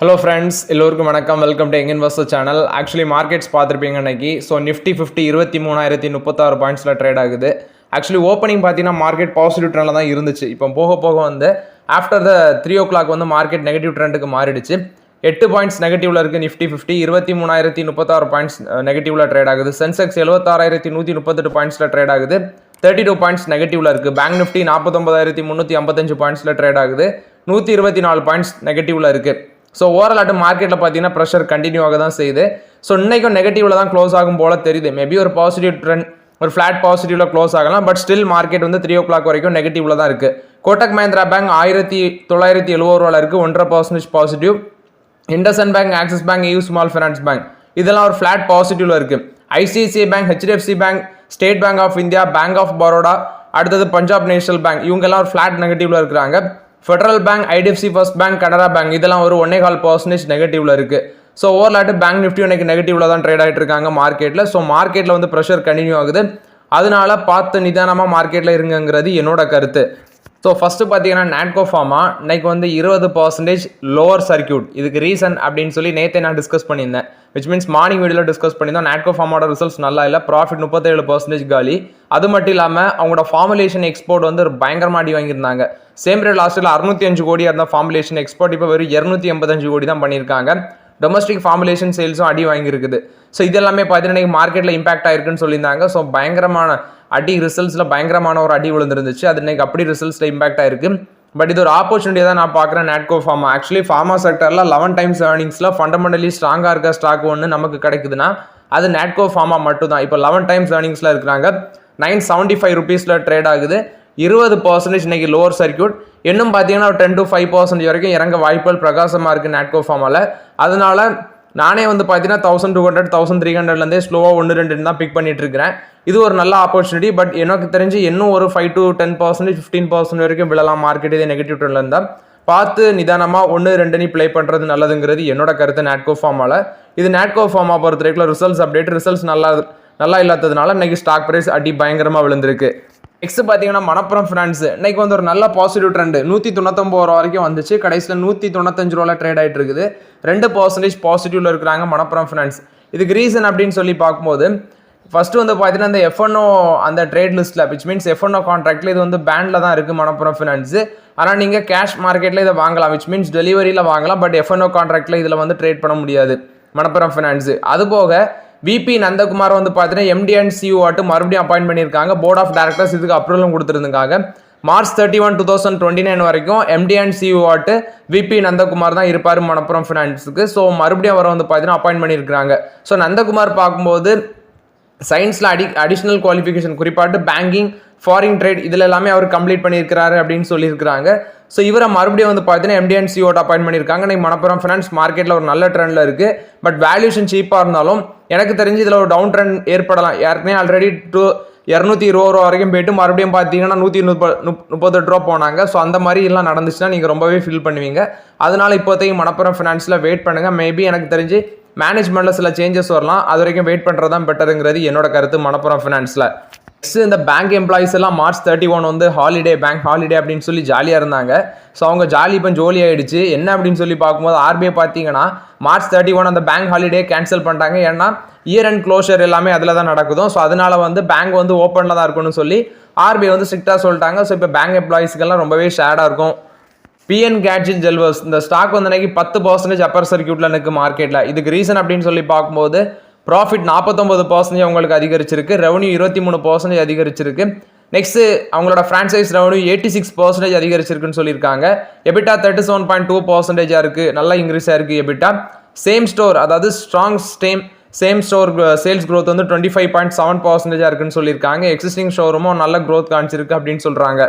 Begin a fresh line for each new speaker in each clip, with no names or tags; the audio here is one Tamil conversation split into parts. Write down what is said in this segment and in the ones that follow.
ஹலோ ஃப்ரெண்ட்ஸ், எல்லோருக்கும் வணக்கம். Welcome to young investor channel. Actually markets பார்த்துருப்பீங்க இன்னைக்கு. ஸோ நிஃப்டி 50 23,036 பாயிண்ட்ஸில் ட்ரேட் ஆகுது. ஆக்சுவலி ஓப்பனிங் பார்த்தீங்கன்னா மார்க்கெட் பாசிட்டிவ் ட்ரெண்டில் தான் இருந்துச்சு. இப்போ போக வந்து ஆஃப்டர் த 3 o'clock வந்து மார்க்கெட் நெகட்டிவ் ட்ரெண்டுக்கு மாறிடுச்சு. 8 பாயிண்ட்ஸ் நெகட்டிவ்ல இருக்குது நிஃப்டி 50. 23,036 பாயிண்ட்ஸ் நெகட்டிவ்ல ட்ரேட் ஆகுது. சென்செக்ஸ் 76,138 பாயிண்ட்ஸில் ட்ரேட் ஆகுது. 32 பாயிண்ட்ஸ் நெகட்டிவ்ல இருக்குது. பேங்க் நிஃப்டி 49,355 பாயிண்ட்ஸில் ட்ரேட் ஆகுது. 124 பாயிண்ட்ஸ் நெகட்டிவ்ல இருக்குது. ஸோ ஓவரால் மார்க்கெட்டில் பார்த்தீங்கன்னா ப்ரெஷர் கண்டினியூ ஆக தான் செய்யுது. ஸோ இன்றைக்கும் நெகட்டிவ்ல தான் க்ளோஸ் ஆகும் போல தெரியுது. மேபி ஒரு பாசிட்டிவ் ட்ரெண்ட், ஒரு ஃப்ளாட் பாசிட்டிவ்ல க்ளோஸ் ஆகலாம். பட் ஸ்டில் மார்க்கெட் வந்து 3 o'clock வரைக்கும் நெகட்டிவ்ல தான் இருக்குது. கோட்டக் மஹிந்திரா பேங்க் 1,970 இருக்குது, 1.5% positive. IndusInd Bank, Axis Bank, EU Small Finance Bank இதெல்லாம் ஒரு ஃப்ளாட் பாசிட்டிவ்ல இருக்குது. ICICI Bank, HDFC Bank, State Bank of India, Bank of Baroda, அடுத்தது பஞ்சாப் நேஷனல் பேங்க் இவங்கெல்லாம் ஒரு ஃப்ளாட் நெகட்டிவ்ல இருக்கிறாங்க. Federal Bank, IDFC First Bank, Canara Bank இதெல்லாம் ஒரு 1.25% நெகட்டிவ்ல இருக்கு. ஸோ ஓவரால் பேங்க் நிஃப்டி இன்னைக்கு நெகட்டிவ்ல தான் ட்ரேட் ஆகிட்டு இருக்காங்க மார்க்கெட்ல. ஸோ மார்க்கெட்ல வந்து ப்ரெஷர் கண்டினியூ ஆகுது. அதனால பார்த்து நிதானமாக மார்க்கெட்ல இருங்கிறது என்னோட கருத்து. ஸோ ஃபஸ்ட்டு பார்த்தீங்கன்னா நாட்கோ ஃபார்மா இன்னைக்கு வந்து 20% லோவர் சர்க்கியூட். இதுக்கு ரீசன் அப்படின்னு சொல்லி நேற்றே நான் டிஸ்கஸ் பண்ணியிருந்தேன். விச் மீன்ஸ் மார்னிங் வீடியோவில் டிஸ்கஸ் பண்ணியிருந்தோம். நாட்கோ ஃபார்மோட ரிசல்ட்ஸ் நல்லா இல்லை, ப்ராஃபிட் 37% காலி. அது மட்டும் இல்லாமல் அவங்களோட ஃபார்முலேஷன் எக்ஸ்போர்ட் வந்து பயங்கரமாக அடி வாங்கியிருந்தாங்க. சேம் பீரியட் லாஸ்ட்டில் 605 கோடி இருந்த ஃபார்முலேஷன் எக்ஸ்போர்ட் இப்போ வெறும் 285 கோடி தான் பண்ணியிருக்காங்க. டொமஸ்டிக் ஃபார்முலேஷன் சேல்ஸும் அடி வாங்கியிருக்குது. ஸோ இதெல்லாமே பார்த்தீங்கன்னா மார்க்கெட்டில் இம்பாக்ட் ஆயிருக்குன்னு சொல்லியிருந்தாங்க. ஸோ பயங்கரமான அடி ரிசல்ட்ஸில் பயங்கரமான ஒரு அடி விழுந்துருந்துச்சு. அது இன்னைக்கு அப்படி ரிசல்ட்ஸில் இம்பாக்ட் ஆயிருக்கு. பட் இது ஒரு ஆப்பர்ச்சுனிட்டியாக தான் நான் பார்க்குறேன் நாட்கோ ஃபார்மா. ஆக்சுவலி ஃபார்மா செக்டரில் 11 times ஏர்னிங்ஸில் ஃபண்டமெண்டலி ஸ்ட்ராங்காக இருக்க ஸ்டாக் ஒன்று நமக்கு கிடைக்குதுன்னா அது நாட்கோ ஃபார்மா மட்டும் தான். இப்போ 11 times ஏர்னிங்ஸில் இருக்கிறாங்க. 975 rupeesல ட்ரேட் ஆகுது. 20% இன்னைக்கு லோவர் சர்க்கியூட். இன்னும் பார்த்தீங்கன்னா ஒரு 10 to 5% வரைக்கும் இறங்க வாய்ப்புகள் பிரகாசமாக இருக்குது நாட்கோ ஃபார்மாவில். அதனால நானே வந்து பார்த்தீங்கன்னா 1200 1300லேருந்தே ஸ்லோவாக 1-2 தான் பிக் பண்ணிட்டு இருக்கிறேன். இது ஒரு நல்ல ஆப்பர்ச்சுனிட்டி. பட் எனக்கு தெரிஞ்சு இன்னும் ஒரு 5 to 10% 15% வரைக்கும் விழலாம் மார்க்கெட் இதே நெகட்டிவ் ட்ரெண்ட்ல இருந்தால். பார்த்து நிதானமாக 1-2 ப்ளே பண்ணுறது நல்லதுங்கிறது என்னோட கருத்து நாட்கோ ஃபார்மாவில். இது நாட்கோ ஃபார்மா பொறுத்த வரைக்கும் ரிசல்ட்ஸ் அப்டேட், ரிசல்ட்ஸ் நல்லா இல்லாததுனால இன்னைக்கு ஸ்டாக் பிரைஸ் அடி பயங்கரமாக விழுந்திருக்கு. நெக்ஸ்ட் பார்த்தீங்கன்னா மணப்புரம் ஃபினான்ஸ் இன்னைக்கு வந்து ஒரு நல்ல பாசிட்டிவ் ட்ரெண்ட் 199 ரூபா வரைக்கும் வந்துச்சு. கடைசியில் 195 ரூபாயில் ட்ரேட் ஆகிட்டு இருக்குது. 2% பாசிட்டிவ்ல இருக்கிறாங்க மணப்புரம் ஃபினான்ஸ். இதுக்கு ரீசன் அப்படின்னு சொல்லி பார்க்கும்போது ஃபர்ஸ்ட் வந்து பார்த்தீங்கன்னா இந்த FNO அந்த ட்ரேட் லிஸ்ட்டில், விச் மீன்ஸ் FNO கான்ட்ராக்டில் இது வந்து பேனில் தான் இருக்குது மணப்புரம் ஃபினான்ஸ். ஆனால் நீங்கள் கேஷ் மார்க்கெட்டில் இதை வாங்கலாம், விச் மீன்ஸ் டெலிவரியில் வாங்கலாம். பட் FNO கான்ட்ராக்டில் இதில் வந்து ட்ரேட் பண்ண முடியாது மணப்புரம் ஃபினான்ஸ். அதுபோக VP நந்தகுமார் வந்து பார்த்தீங்கன்னா MD and CEO ஆட்டு மறுபடியும் அப்பாயின்ட் பண்ணியிருக்காங்க. போர்ட் ஆஃப் டைரக்டர்ஸ் இதுக்கு அப்ரூவலும் கொடுத்துருந்தாங்க. March 31, 2029 வரைக்கும் MD and CEO ஆட்டு VP நந்தகுமார் தான் இருப்பார் மணப்புரம் ஃபினான்ஸுக்கு. ஸோ மறுபடியும் அவரை வந்து பார்த்தீங்கன்னா அப்பாயின்ட் பண்ணியிருக்காங்க. ஸோ நந்தகுமார் பார்க்கும்போது சயின்ஸில் அடிஷ்னல் குவாலிஃபிகேஷன், குறிப்பாட்டு பேங்கிங், ஃபாரின் ட்ரேட் இதில் எல்லாமே அவர் கம்ப்ளீட் பண்ணியிருக்கிறாரு அப்படின்னு சொல்லியிருக்கிறாங்க. ஸோ இவரை மறுபடியும் வந்து பார்த்தீங்கன்னா MD and CEO அப்பாயின்ட் பண்ணியிருக்காங்க. இன்னைக்கு மணப்புரம் ஃபினான்ஸ் மார்க்கெட்டில் ஒரு நல்ல ட்ரெண்டில் இருக்குது. பட் வேல்யூஷன் சீப்பாக இருந்தாலும் எனக்கு தெரிஞ்சு இதில் ஒரு டவுன் ட்ரெண்ட் ஏற்படலாம். ஏற்கனவே ஆல்ரெடி 220 ரூபா வரைக்கும் போயிட்டு மறுபடியும் பார்த்தீங்கன்னா 138 ரூபா போனாங்க. ஸோ அந்த மாதிரி எல்லாம் நடந்துச்சுன்னா நீங்கள் ரொம்பவே ஃபீல் பண்ணுவீங்க. அதனால இப்போதைக்கு மணப்புரம் ஃபினான்ஸில் வெயிட் பண்ணுங்கள். மேபி எனக்கு தெரிஞ்சு மேனேஜ்மெண்ட்டில் சில சேஞ்சஸ் வரலாம். அது வரைக்கும் வெயிட் பண்ணுறது தான் பெட்டருங்கிறது என்னோட கருத்து மணப்புரம் ஃபினான்ஸில். நெக்ஸ்ட் இந்த பேங்க் எம்ப்ளாயிஸ் எல்லாம் March 31 வந்து ஹாலிடே, பேங்க் ஹாலிடே அப்படின்னு சொல்லி ஜாலியாக இருந்தாங்க. ஸோ அவங்க ஜாலி இப்போ ஜோலி ஆகிடுச்சு. என்ன அப்படின்னு சொல்லி பார்க்கும்போது RBI பார்த்தீங்கன்னா March 31 அந்த பேங்க் ஹாலிடே கேன்சல் பண்ணிட்டாங்க. ஏன்னா இயர் அண்ட் க்ளோஷர் எல்லாமே அதில் தான் நடக்குதும். ஸோ அதனால வந்து பேங்க் வந்து ஓப்பனில் தான் இருக்கணும்னு சொல்லி RBI வந்து ஸ்ட்ரிக்டாக சொல்லிட்டாங்க. ஸோ இப்போ பேங்க் எம்ப்ளாயிஸ்க்கெல்லாம் ரொம்பவே ஷேடாக இருக்கும். PN Gadget Jewellers இந்த ஸ்டாக் வந்து இன்னைக்கு 10% அப்பர் சர்க்கியூட்டில் இருக்குது மார்க்கெட்டில். இதுக்கு ரீசன் அப்படின்னு சொல்லி பார்க்கும்போது ப்ராஃபிட் 49% அவங்களுக்கு அதிகரிச்சிருக்கு. ரெவன்யூ 23% அதிகரிச்சிருக்கு. நெக்ஸ்ட் அவங்களோட ஃப்ரான்ச்சைஸ் ரெவன்யூ 86% அதிகரிச்சிருக்குன்னு சொல்லியிருக்காங்க. EBITDA 37.2% இருக்குது, நல்லா இன்க்ரீஸ் ஆயிருக்கு EBITDA. சேம் ஸ்டோர், அதாவது strong same store sales growth வந்து 25.7% இருக்குன்னு சொல்லியிருக்காங்க. எக்ஸிஸ்டிங் ஷோரூமும் நல்ல க்ரோத் காமிச்சிருக்கு அப்படின்னு சொல்கிறாங்க.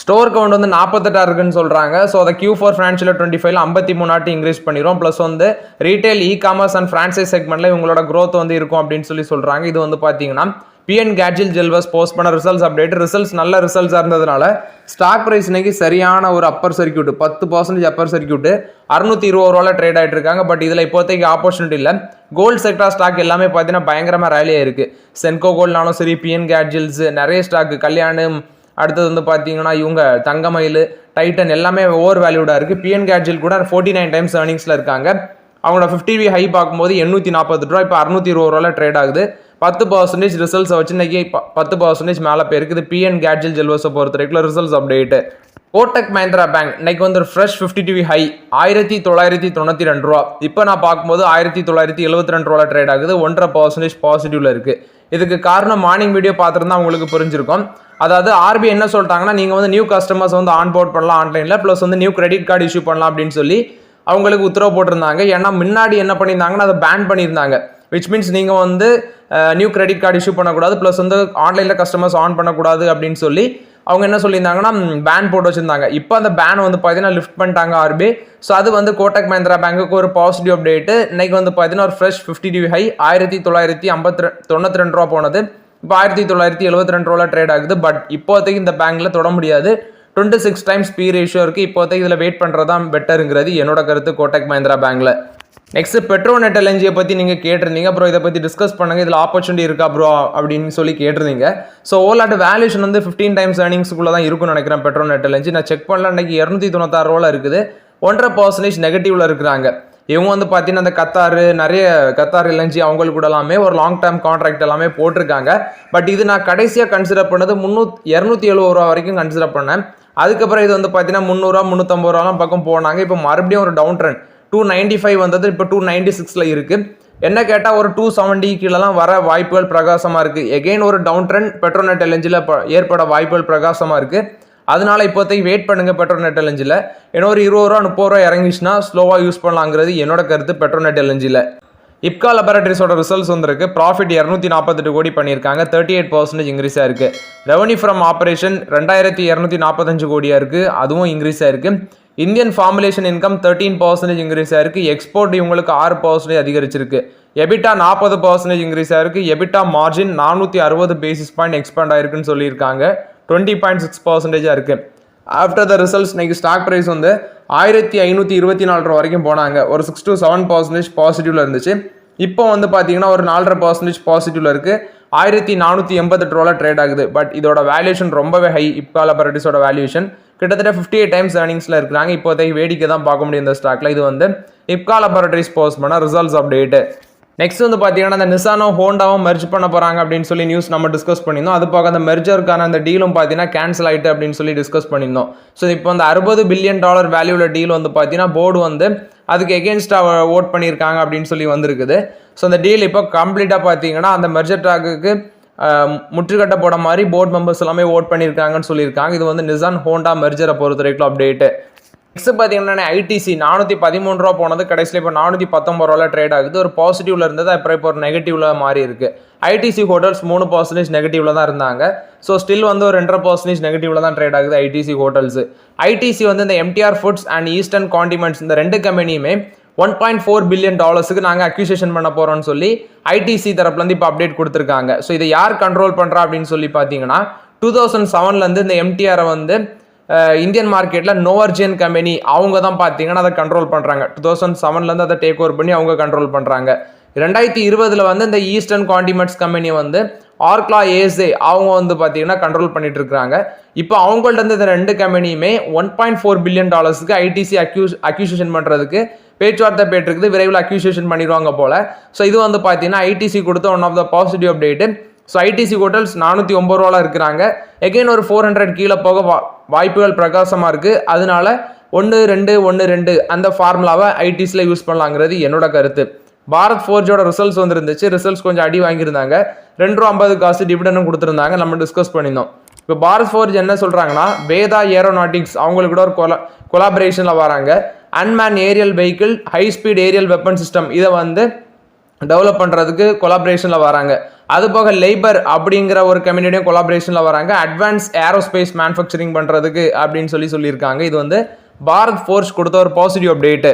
ஸ்டோர் கவுண்ட் வந்து 48 இருக்குன்னு சொல்கிறாங்க. ஸோ அதை Q4 ஃபினான்ஷியல் 25ல் 53 இன்க்ரீஸ் பண்ணிடும். ப்ளஸ் வந்து ரீட்டைல், இ-காமர்ஸ் அண்ட் ஃப்ரான்ச்சைஸ் செக்மெண்ட்டில் இவங்களோட க்ரோத் வந்து இருக்கும் அப்படின்னு சொல்கிறாங்க. இது வந்து பார்த்தீங்கன்னா PN Gadget Jewellers போஸ்ட் பண்ண ரிசல்ட்ஸ் அப்டேட். ரிசல்ட்ஸ் நல்ல ரிசல்ட்ஸாக இருந்ததுனால ஸ்டாக் ப்ரைஸ் இன்னைக்கு சரியான ஒரு அப்பர் சர்க்கியூட், 10% அப்பர் சர்க்கியூட் 620 ரூபாவில் ட்ரேட் ஆகிட்டு இருக்காங்க. பட் இதில் இப்போதைக்கு ஆப்பர்ச்சுனிட்டி இல்லை. கோல்டு செக்டார் ஸ்டாக் எல்லாமே பார்த்தீங்கன்னா பயங்கரமாக ரேலியாக இருக்குது. சென்கோ கோல்ட்னாலும் சரி, PN Gadgets, நிறைய ஸ்டாக், கல்யாணம், அடுத்தது வந்து பார்த்தீங்கன்னா இவங்க தங்கமயில், டைட்டன் எல்லாமே ஓவர் வேல்யூடாக இருக்குது. பிஎன் கேட்ஜில் கூட 49 டைம்ஸ் ஏர்னிங்ஸில் இருக்காங்க. அவங்களோட 50V ஹை பார்க்கும்போது 840 ரூபா, இப்போ 620 ரூபாயில் ட்ரேட் ஆகுது. 10% ரிசல்ட்ஸை வச்சு இன்னைக்கு 10% மேலே போயிருக்குது. பிஎன் கேட்ஜில் ஜெல்வஸை பொறுத்த வரைக்கும் results update. Kotak Mahindra bank இன்னைக்கு வந்து ஒரு ஃப்ரெஷ் 50TV ஹை 1992 ரூபா. இப்போ நான் பார்க்கும்போது 1972 ரூபாயில் ட்ரேட் ஆகுது. 1.5% பாசிட்டிவ்ல இருக்கு. இதுக்கு காரணம் மார்னிங் வீடியோ பார்த்துருந்தா உங்களுக்கு புரிஞ்சிருக்கும். அதாவது ஆர்பிஐ என்ன சொல்லிட்டாங்கன்னா, நீங்கள் வந்து நியூ கஸ்டமர்ஸ் வந்து ஆன்போர்ட் பண்ணலாம் ஆன்லைனில், ப்ளஸ் வந்து நியூ கிரெடிட் கார்டு இஷ்யூ பண்ணலாம் அப்படின்னு சொல்லி அவங்களுக்கு உத்தரவு போட்டிருந்தாங்க. ஏன்னா முன்னாடி என்ன பண்ணியிருந்தாங்கன்னா அதை பேன் பண்ணியிருந்தாங்க. விச் மீன்ஸ் நீங்கள் வந்து நியூ கிரெடிட் கார்டு இஷ்யூ பண்ணக்கூடாது, ப்ளஸ் வந்து ஆன்லைனில் கஸ்டமர்ஸ் ஆன் பண்ணக்கூடாது அப்படின்னு சொல்லி அவங்க என்ன சொல்லியிருந்தாங்கன்னா பேன் போட்டு வச்சிருந்தாங்க. இப்போ அந்த பேன் வந்து பார்த்தீங்கன்னா லிஃப்ட் பண்ணிட்டாங்க ஆர்பிஐ. ஸோ அது வந்து கோட்டக் மஹிந்திரா பேங்க்குக்கு ஒரு பாசிட்டிவ் அப்டேட்டு. இன்னைக்கு வந்து பார்த்தீங்கன்னா ஒரு ஃப்ரெஷ் 50TV ஹை 1992 ரூபா போனது. இப்போ 1972 ரூபாயில் ட்ரேட் ஆகுது. பட் இப்போதைக்கு இந்த பேங்க்ல தொட முடியாது. 26 டைம்ஸ் பி ரேஷியோ இருக்குது. இப்போதைக்கு இதில் வெயிட் பண்ணுறது தான் பெட்டருங்கிறது என்னோட கருத்து கோட்டக் மஹிந்திரா பேங்க்ல. நெக்ஸ்ட் பெட்ரோநெட் எல்என்ஜியை பற்றி நீங்கள் கேட்டிருந்தீங்க. ப்ரோ இதை பற்றி டிஸ்கஸ் பண்ணுங்கள், இதில் ஆப்பர்ச்சுனிட்டி இருக்கா ப்ரோ அப்படின்னு சொல்லி கேட்டிருந்தீங்க. ஸோ ஓலாட் வேல்யூஷன் வந்து 15 டைம்ஸ் ஏர்னிங்ஸ்க்குள்ளே தான் இருக்குன்னு நினைக்கிறேன் பெட்ரோநெட் எல்என்ஜி. நான் செக் பண்ணல, இன்னைக்கு 296 ரூபாயில் இருக்குது. 1.5% நெகட்டிவ்ல இருக்கிறாங்க. இவங்க வந்து பார்த்தீங்கன்னா அந்த கத்தார் எல்என்ஜி அவங்களுக்கு கூட எல்லாமே ஒரு லாங் டேர்ம் கான்ட்ராக்ட் எல்லாமே போட்டிருக்காங்க. பட் இது நான் கடைசியாக கன்சிடர் பண்ணது 270 ரூபா வரைக்கும் கன்சிடர் பண்ணேன். அதுக்கப்புறம் இது வந்து பார்த்தீங்கன்னா 300 350 ரூபாலாம் பக்கம் போனாங்க. இப்போ மறுபடியும் ஒரு டவுன் ட்ரெண்ட் 295 வந்தது, இப்போ 296ல இருக்கு. என்ன கேட்டால் ஒரு 270 கீழெல்லாம் வர வாய்ப்புகள் பிரகாசமாக இருக்குது. எகெயின் ஒரு டவுன் ட்ரெண்ட் பெட்ரோநெட் எல்என்ஜியில் ஏற்பட வாய்ப்புகள் பிரகாசமாக இருக்குது. அதனால இப்போதைக்கு வெயிட் பண்ணுங்க பெட்ரோநெட் எல்என்ஜியில். ஏன்னா ஒரு 20 ரூபா 30 ரூபா இறங்கிச்சுன்னா ஸ்லோவாக யூஸ் பண்ணலாங்கிறது என்னோட கருத்து பெட்ரோநெட் எல்என்ஜியில். இப்கா லெபரட்டரிஸோட ரிசல்ட்ஸ் வந்திருக்கு. ப்ராஃபிட் 248 கோடி பண்ணியிருக்காங்க. 38% இன்க்ரீஸ் ஆயிருக்கு. ரெவன்யூ ஃப்ரம் ஆப்ரேஷன் 2245 கோடியா இருக்கு, அதுவும் இன்க்ரீஸ் ஆயிருக்கு. இந்தியன் ஃபார்முலேஷன் இன்கம் 13% இன்க்ரீஸ் ஆயிருக்கு. எக்ஸ்போர்ட் இவங்களுக்கு 6% அதிகரிச்சிருக்கு. எபிட்டா 40% இன்க்ரீஸ் ஆயிருக்கு. EBITDA margin 460 basis point expand ஆயிருக்குன்னு சொல்லியிருக்காங்க. 20.6% இருக்கு. ஆஃப்டர் த ரிசல்ட்ஸ் இன்னைக்கு ஸ்டாக் ப்ரைஸ் வந்து 1524 ரூபா வரைக்கும் போனாங்க. ஒரு 6 to 7% பாசிட்டிவ்ல இருந்துச்சு. இப்போ வந்து பார்த்தீங்கன்னா ஒரு 4.5% பாசிட்டிவ்ல இருக்கு. 1488 ரூபாயில் ட்ரேட் ஆகுது. பட் இதோட வேல்யூஷன் ரொம்பவே ஹை. இப்கா லெபரட்டரிஸோட வேல்யூஷன் கிட்டத்தட்ட 58 டைம்ஸ் ஏர்னிங்ஸில் இருக்கிறாங்க. இப்போதைக்கு வேடிக்கை தான் பார்க்க முடியும் இந்த ஸ்டாக்ல. இது வந்து இப்கா லெபரட்டரிஸ் போஸ்ட் பண்ண ரிசல்ட்ஸ் அப்டேட்டு. நெக்ஸ்ட் வந்து பார்த்தீங்கன்னா அந்த நிசானோ ஹோண்டாவும் மெர்ஜ் பண்ண போகிறாங்க அப்படின்னு சொல்லி நியூஸ் நம்ம டிஸ்கஸ் பண்ணியிருந்தோம். அது போக அந்த மெர்ஜருக்கான அந்த டீலும் பார்த்தீங்கன்னா கேன்சல் ஆகிட்டு அப்படின்னு சொல்லி டிஸ்கஸ் பண்ணியிருந்தோம். ஸோ இப்போ அந்த $60 பில்லியன் வேல்யூவில் டீல் வந்து பார்த்தீங்கன்னா போர்டு வந்து அதுக்கு எகென்ஸ்டாக ஓட் பண்ணியிருக்காங்க அப்படின்னு சொல்லி வந்திருக்குது. ஸோ அந்த டீல் இப்போ கம்ப்ளீட்டாக பார்த்தீங்கன்னா அந்த மெர்ஜர் ட்ராக்குக்கு முற்றுக்கட்ட போட மாதிரி போர்ட் மெம்பர்ஸ் எல்லாமே ஓட் பண்ணியிருக்காங்கன்னு சொல்லியிருக்காங்க. இது வந்து நிசான் ஹோண்டா மெர்ஜரை பொறுத்த வரைக்கும் அப்டேட்டு. நெக்ஸ்ட் பார்த்தீங்கன்னா ஐடிசி 413 ரூபா போனது கடைசியில் இப்போ 419 ரூபாயில் ட்ரேட் ஆகுது. ஒரு பாசிட்டிவ்ல இருந்தது, அப்புறம் இப்போ ஒரு நெகட்டிவ்ல மாறி இருக்கு. ஐடிசி ஹோட்டல்ஸ் 3% நெகட்டிவ்ல தான் இருந்தாங்க. ஸோ ஸ்டில் வந்து ஒரு 2.5% நெகட்டிவ்ல தான் ட்ரேட் ஆகுது ஐடிசி ஹோட்டல்ஸ். ஐடிசி வந்து இந்த MTR foods and eastern condiments இந்த ரெண்டு கம்பெனியுமே $1.4 பில்லியன் நாங்கள் அக்யூசியேஷன் பண்ண போறோம்னு சொல்லி ஐடிசி தரப்புலேருந்து இப்போ அப்டேட் கொடுத்துருக்காங்க. ஸோ இதை யார் கண்ட்ரோல் பண்ணுறா அப்படின்னு சொல்லி பார்த்தீங்கன்னா 2007 இந்த எம்டிஆரை வந்து இந்தியன் மார்க்கெட்டில் நோவர்ஜியன் கம்பெனி அவங்க தான் பார்த்தீங்கன்னா அதை கண்ட்ரோல் பண்ணுறாங்க. 2007 அதை டேக் ஓவர் பண்ணி அவங்க கண்ட்ரோல் பண்ணுறாங்க. 2020 வந்து இந்த ஈஸ்டர்ன் காண்டிமெண்ட்ஸ் கம்பெனி வந்து ஆர்க்லா ஏசே அவங்க வந்து பார்த்தீங்கன்னா கண்ட்ரோல் பண்ணிட்டு இருக்காங்க. இப்போ அவங்கள்ட்ட இருந்து இந்த ரெண்டு கம்பெனியுமே $1.4 பில்லியன் ஐடிசி அக்யூசியேஷன் பண்ணுறதுக்கு பேச்சுவார்த்தை போயிட்டு விரைவில் அக்யூசியேஷன் பண்ணிடுவாங்க போல. ஸோ இது வந்து பார்த்தீங்கன்னா ஐடிசி கொடுத்த one of the positive update. So ITC Hotels 409 ரூபாவில் இருக்கிறாங்க. எகெயின் ஒரு 400 கீழே போக வாய்ப்புகள் பிரகாசமாக இருக்குது. அதனால 1-2-1-2 அந்த ஃபார்முலாவை ஐடிசியில் யூஸ் பண்ணலாங்கிறது என்னோட கருத்து. பாரத் ஃபோர்ஜோட ரிசல்ட்ஸ் வந்துருந்துச்சு. ரிசல்ட்ஸ் கொஞ்சம் அடி வாங்கியிருந்தாங்க. $2.50 டிவிடனும் கொடுத்துருந்தாங்க. நம்ம டிஸ்கஸ் பண்ணியிருந்தோம். இப்போ பாரத் ஃபோர்ஜ் என்ன சொல்கிறாங்கன்னா வேதா ஏரோநாட்டிக்ஸ் அவங்களுக்கு கூட ஒரு கொலாபரேஷனில் வராங்க. Unmanned aerial vehicle high speed aerial weapon system இதை வந்து டெவலப் பண்ணுறதுக்கு கொலாபரேஷனில் வராங்க. அது போக லேபர் அப்படிங்கிற ஒரு கம்பெனியோடையும் கொலாபரேஷனில் வராங்க அட்வான்ஸ் ஏரோஸ்பேஸ் மேனுஃபேக்சரிங் பண்ணுறதுக்கு அப்படின்னு சொல்லியிருக்காங்க. இது வந்து பாரத் ஃபோர்ஜ் கொடுத்த ஒரு பாசிட்டிவ் அப்டேட்டு.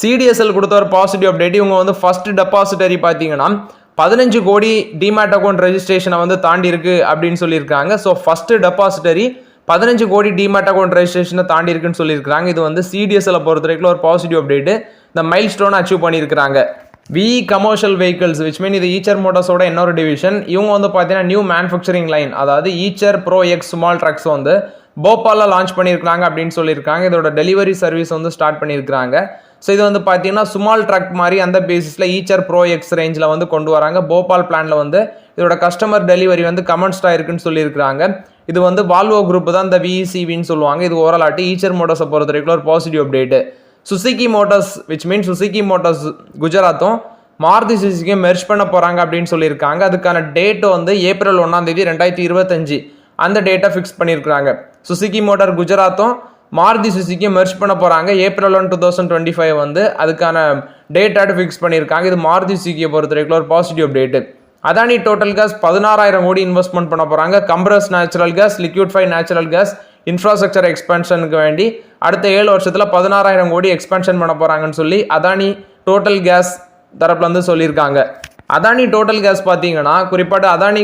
சிடிஎஸ்எல் கொடுத்த ஒரு பாசிட்டிவ் அப்டேட். இவங்க வந்து ஃபர்ஸ்ட் டெபாசிட்டரி பார்த்தீங்கன்னா 15 கோடி டிமேட் அக்கௌண்ட் ரெஜிஸ்ட்ரேஷனை வந்து தாண்டி இருக்கு அப்படின்னு சொல்லியிருக்காங்க. ஸோ ஃபர்ஸ்ட் டெபாசிட்டரி 15 கோடி டிமேட் அக்கௌண்ட் ரெஜிஸ்ட்ரேஷனை தாண்டி இருக்குன்னு சொல்லியிருக்காங்க. இது வந்து சிடிஎஸ்எல் பொறுத்த வரைக்கும் ஒரு பாசிட்டிவ் அப்டேட்டு. இந்த மைல் ஸ்டோனை அச்சீவ் பண்ணியிருக்காங்க. விஇ கமர்ஷியல் வெஹிக்கிள்ஸ் விச் மீன் இது ஈச்சர் மோட்டார்ஸோட இன்னொரு டிவிஷன். இவங்க வந்து பார்த்தீங்கன்னா நியூ மேனுஃபேக்சரிங் லைன் அதாவது Eicher Pro X small trucks வந்து போபாலில் லான்ச் பண்ணியிருக்காங்க அப்படின்னு சொல்லியிருக்காங்க. இதோட டெலிவரி சர்வீஸ் வந்து ஸ்டார்ட் பண்ணியிருக்காங்க. ஸோ இது வந்து பார்த்தீங்கன்னா ஸ்மால் ட்ரக் மாதிரி அந்த பேசிஸில் ஈச்சர் ப்ரோ எக்ஸ் ரேஞ்சில் வந்து கொண்டு வராங்க. போபால் பிளானில் வந்து இதோட கஸ்டமர் டெலிவரி வந்து கமெண்ட்ஸ்ட் ஆயிருக்குன்னு சொல்லியிருக்காங்க. இது வந்து வால்வோ குரூப் தான் இந்த விஇசிவின்னு சொல்லுவாங்க. இது ஓரலாட்டு ஈச்சர் மோட்டர்ஸை பொறுத்த வரைக்கும் ஒரு positive update. Suzuki Motors which means Suzuki Motors குஜராத்தும் மாருதி சுசுகியும் மெர்ஜ் பண்ண போகிறாங்க அப்படின்னு சொல்லியிருக்காங்க. அதுக்கான டேட்டு வந்து ஏப்ரல் 1 2025 அந்த டேட்டை ஃபிக்ஸ் பண்ணியிருக்காங்க. சுசுகி மோட்டார் குஜராத்தும் மாருதி சுசுகியும் மெர்ஜ் பண்ண போகிறாங்க. ஏப்ரல் 1 2025 வந்து அதுக்கான டேட்டாட்டு ஃபிக்ஸ் பண்ணியிருக்காங்க. இது மாருதி சுசுகியை பொறுத்த வரைக்கும் ஒரு positive update. Adani Total Gas 16,000 crore investment பண்ண போகிறாங்க. Compress natural gas, liquefy natural gas infrastructure எக்ஸ்பென்ஷனுக்கு வேண்டி அடுத்த 7 வருஷத்தில் 16,000 கோடி எக்ஸ்பென்ஷன் பண்ண போகிறாங்கன்னு சொல்லி அதானி டோட்டல் கேஸ் தரப்புல வந்து சொல்லியிருக்காங்க. அதானி டோட்டல் கேஸ் பார்த்தீங்கன்னா குறிப்பாட்டு அதானி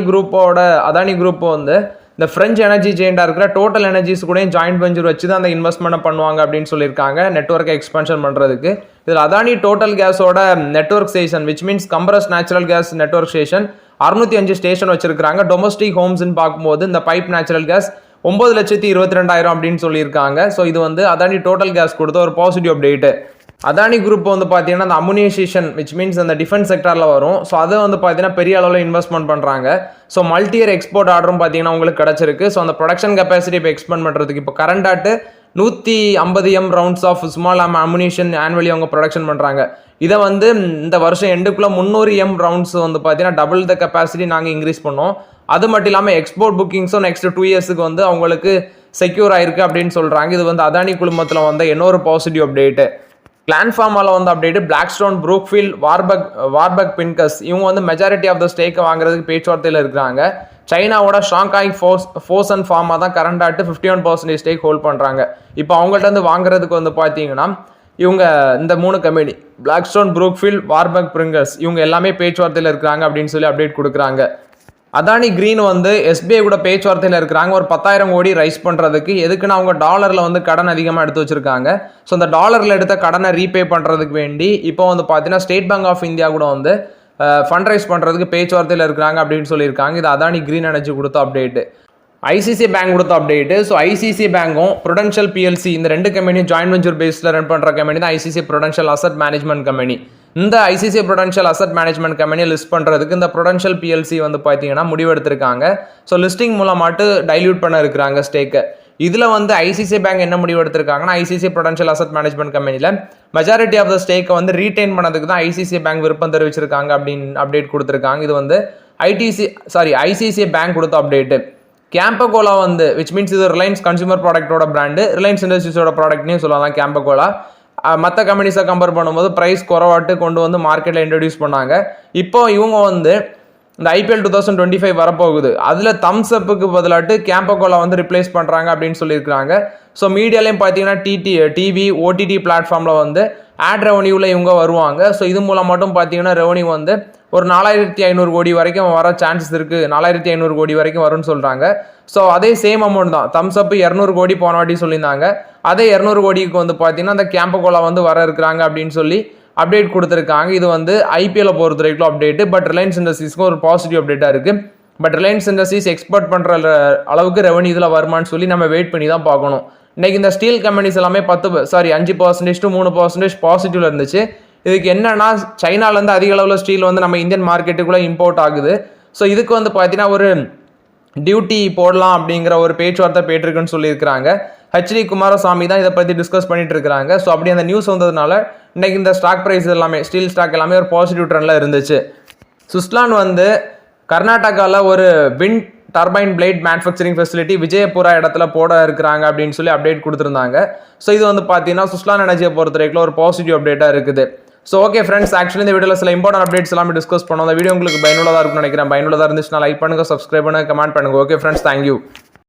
குரூப் வந்து இந்த ஃப்ரெஞ்ச் எனர்ஜி ஜெயிண்டாக இருக்கிற டோட்டல் எனர்ஜிஸ் கூட ஜாயிண்ட் வெஞ்சர் வச்சு தான் அந்த இன்வெஸ்ட்மெண்ட் பண்ணுவாங்க அப்படின்னு சொல்லியிருக்காங்க நெட்வொர்க்கை எக்ஸ்பென்ஷன் பண்ணுறதுக்கு. இதில் அதானி டோட்டல் கேஸோட network station which means compress natural gas network station 605 station வச்சிருக்காங்க. டொமஸ்டிக் ஹோம்ஸ்ன்னு பார்க்கும்போது இந்த பைப் நேச்சுரல் கேஸ் 9,22,000 அப்படின்னு சொல்லியிருக்காங்க. ஸோ இது வந்து அதானி டோட்டல் கேஸ் கொடுத்த ஒரு பாசிட்டிவ் அப்டேட்டு. அதானி குரூப் வந்து பார்த்தீங்கன்னா அந்த அம்யூனிஷன் விச் மீன்ஸ் அந்த டிஃபென்ஸ் செக்டரில் வரும். ஸோ அதை வந்து பார்த்தீங்கன்னா பெரிய அளவில் இன்வெஸ்ட்மெண்ட் பண்ணுறாங்க. ஸோ மல்டியர் எக்ஸ்போர்ட் ஆர்டரும் பார்த்தீங்கன்னா உங்களுக்கு கிடச்சிருக்கு. ஸோ அந்த ப்ரொடக்ஷன் கெப்பாசிட்டி இப்போ எக்ஸ்பெண்ட் பண்ணுறதுக்கு இப்போ கரண்டாட்டு 150 M rounds of small ammunition annually அவங்க ப்ரொடக்ஷன் பண்ணுறாங்க. இதை வந்து இந்த வருஷம் எண்டுக்குள்ளே 300 M ரவுண்ட்ஸ் வந்து பார்த்தீங்கன்னா டபுள் த கெப்பாசிட்டி நாங்கள் இன்க்ரீஸ் பண்ணோம். அது மட்டும் இல்லாமல் எக்ஸ்போர்ட் புக்கிங்ஸும் நெக்ஸ்ட் 2 இயர்ஸுக்கு வந்து அவங்களுக்கு செக்யூர் ஆயிருக்கு அப்படின்னு சொல்கிறாங்க. இது வந்து அதானி குழுமத்தில் வந்த இன்னொரு பாசிட்டிவ் அப்டேட்டு. பிளான்ஃபார்மால் வந்து update Blackstone, Brookfield, Warburg Pincus இவங்க வந்து மெஜாரிட்டி ஆஃப் த ஸ்டேக்கை வாங்குறதுக்கு பேச்சுவார்த்தையில் இருக்கிறாங்க. சைனாவோட ஷாங்காய் ஃபோசன் ஃபார்மா தான் கரண்டாட்டு 51% ஸ்டேக் ஹோல்ட் பண்ணுறாங்க. இப்போ அவங்கள்ட்ட வந்து வாங்குறதுக்கு வந்து பார்த்தீங்கன்னா இவங்க இந்த 3 company Blackstone, Brookfield, Warburg Pincus இவங்க எல்லாமே பேச்சுவார்த்தையில் இருக்கிறாங்க அப்படின்னு சொல்லி அப்டேட் கொடுக்குறாங்க. அதானி கிரீன் வந்து எஸ்பிஐ கூட பேச்சுவார்த்தையில் இருக்கிறாங்க ஒரு 10,000 கோடி ரைஸ் பண்ணுறதுக்கு. எதுக்குன்னா அவங்க டாலரில் வந்து கடன் அதிகமாக எடுத்து வச்சிருக்காங்க. ஸோ அந்த டாலரில் எடுத்த கடனை ரீபே பண்ணுறதுக்கு வேண்டி இப்போ வந்து பார்த்தீங்கன்னா ஸ்டேட் பேங்க் ஆஃப் இந்தியா கூட வந்து ஃபண்ட் ரைஸ் பண்ணுறதுக்கு பேச்சுவார்த்தையில் இருக்கிறாங்க அப்படின்னு சொல்லியிருக்காங்க. இது அதானி கிரீன் எனர்ஜி கொடுத்த அப்டேட்டு. ஐசிசி பேங்க் கொடுத்த அப்டேட்டு. ஸோ ஐசிசி பேங்கும் ப்ருடென்ஷியல் பிஎல்சி இந்த 2 கம்பெனியும் ஜாயின்ட் வெஞ்சர் பேஸில் ரன் பண்ணுற கம்பெனி தான் ICICI Prudential asset management company. இந்த ஐசிசி ப்ருடென்ஷியல் அசட் மேனேஜ்மெண்ட் கம்பெனியை லிஸ்ட் பண்ணுறதுக்கு இந்த ப்ருடென்ஷியல் பிஎல்சி வந்து பார்த்தீங்கன்னா முடிவெடுத்திருக்காங்க. ஸோ லிஸ்டிங் மூலமாட்டு டைல்யூட் பண்ண இருக்கிறாங்க ஸ்டேக்கை. இதில் வந்து ஐசிசி பேங்க் என்ன முடிவு எடுத்திருக்காங்கன்னா ஐசிசி ப்ருடென்ஷியல் அசட் மேனேஜ்மெண்ட் கம்பெனியில் மெஜாரிட்டி ஆஃப் த ஸ்டேக்கை வந்து ரீட்டைன் பண்ணதுக்கு தான் ஐசிசி பேங்க் விருப்பம் தெரிவிச்சிருக்காங்க அப்படின்னு அப்டேட் கொடுத்துருக்காங்க. இது வந்து ஐசிசி பேங்க் கொடுத்த அப்டேட்டு. கேம்பகோலா வந்து விச் மீன்ஸ் இது ரிலையன்ஸ் கன்சூமர் ப்ராடக்டோட பிராண்டு, ரிலையன்ஸ் இண்டஸ்ட்ரீஸோட ப்ராடக்ட்னே சொல்லலாம் கேம்பகோலா. மற்ற கம்பெனிஸை கம்பேர் பண்ணும்போது ப்ரைஸ் குறவாட்டு கொண்டு வந்து மார்க்கெட்டில் இன்ட்ரடியூஸ் பண்ணாங்க. இப்போ இவங்க வந்து இந்த ஐபிஎல் 2025 வரப்போகுது. அதில் தம்ஸ் அப்புக்கு பதிலாட்டு கேம்பகோலா வந்து ரிப்ளேஸ் பண்ணுறாங்க அப்படின்னு சொல்லியிருக்காங்க. ஸோ மீடியாலையும் பார்த்தீங்கன்னா டிவி ஓடிடி பிளாட்ஃபார்மில் வந்து ஆட் ரெவன்யூவில் இவங்க வருவாங்க. ஸோ இது மூலம் மட்டும் பார்த்தீங்கன்னா ரெவன்யூ வந்து ஒரு 4,500 கோடி வரைக்கும் வர சான்சஸ் இருக்குது. 4,500 கோடி வரைக்கும் வரும்னு சொல்கிறாங்க. ஸோ அதே சேம் அமௌண்ட் தான். தம்ஸ் அப் 200 கோடி போன வாட்டி சொல்லியிருந்தாங்க. அதே 200 கோடிக்கு வந்து பார்த்தீங்கன்னா அந்த கேம்பகோலா வந்து வர இருக்கிறாங்க அப்படின்னு சொல்லி அப்டேட் கொடுத்துருக்காங்க. இது வந்து ஐபிஎல்லை பொறுத்த வரைக்கும் அப்டேட்டு. பட் ரிலையன்ஸ் இண்டஸ்ட்ரீஸ்க்கும் ஒரு பாசிட்டிவ் அப்டேட்டாக இருக்குது. பட் ரிலையன்ஸ் இண்டஸ்ட்ரீஸ் எக்ஸ்போர்ட் பண்ணுற அளவுக்கு ரெவன்யூ இதில் வருமானு சொல்லி நம்ம வெயிட் பண்ணி தான் பார்க்கணும். இன்றைக்கி இந்த ஸ்டீல் கம்பெனிஸ் எல்லாமே 5% to 3% பாசிட்டிவ்ல இருந்துச்சு. இதுக்கு என்னன்னா சைனாலேருந்து அதிக அளவில் ஸ்டீல் வந்து நம்ம இந்தியன் மார்க்கெட்டுக்குள்ளே இம்போர்ட் ஆகுது. ஸோ இதுக்கு வந்து பார்த்தீங்கன்னா ஒரு டியூட்டி போடலாம் அப்படிங்கிற ஒரு பேச்சுவார்த்தை போயிட்டுருக்குன்னு சொல்லியிருக்கிறாங்க. ஹெச்டி குமாரசாமி தான் இதை பற்றி டிஸ்கஸ் பண்ணிட்டு இருக்கிறாங்க. ஸோ அப்படி அந்த நியூஸ் வந்ததுனால இன்றைக்கி இந்த ஸ்டாக் ப்ரைஸ் எல்லாமே ஸ்டீல் ஸ்டாக் எல்லாமே ஒரு பாசிட்டிவ் ட்ரெண்டில் இருந்துச்சு. சுஸ்லான் வந்து கர்நாடகாவில் ஒரு wind turbine blade manufacturing facility Vijayapura இடத்துல போட இருக்கிறாங்க அப்படின்னு சொல்லி அப்டேட் கொடுத்துருந்தாங்க. ஸோ இது வந்து பார்த்தீங்கன்னா சுஸ்லான் எனர்ஜியை பொறுத்த வரைக்கும் ஒரு பாசிட்டிவ் அப்டேட்டாக இருக்குது. ஸோ ஓகே ஃப்ரெண்ட்ஸ், ஆக்சுவலி இந்த வீடியோவில் சில இம்பார்ட்டன்ட் அப்டேட்ஸ் எல்லாமே டிஸ்கஸ் பண்ணோம். அந்த வீடியோ உங்களுக்கு பயனுள்ளதாக இருக்கும்னு நினைக்கிறேன். பயனுள்ளதாக இருந்துச்சுன்னா லைக் பண்ணுங்கள், சப்ஸ்கிரைப் பண்ணுங்கள், கமெண்ட் பண்ணுங்கள். Okay friends, thank you.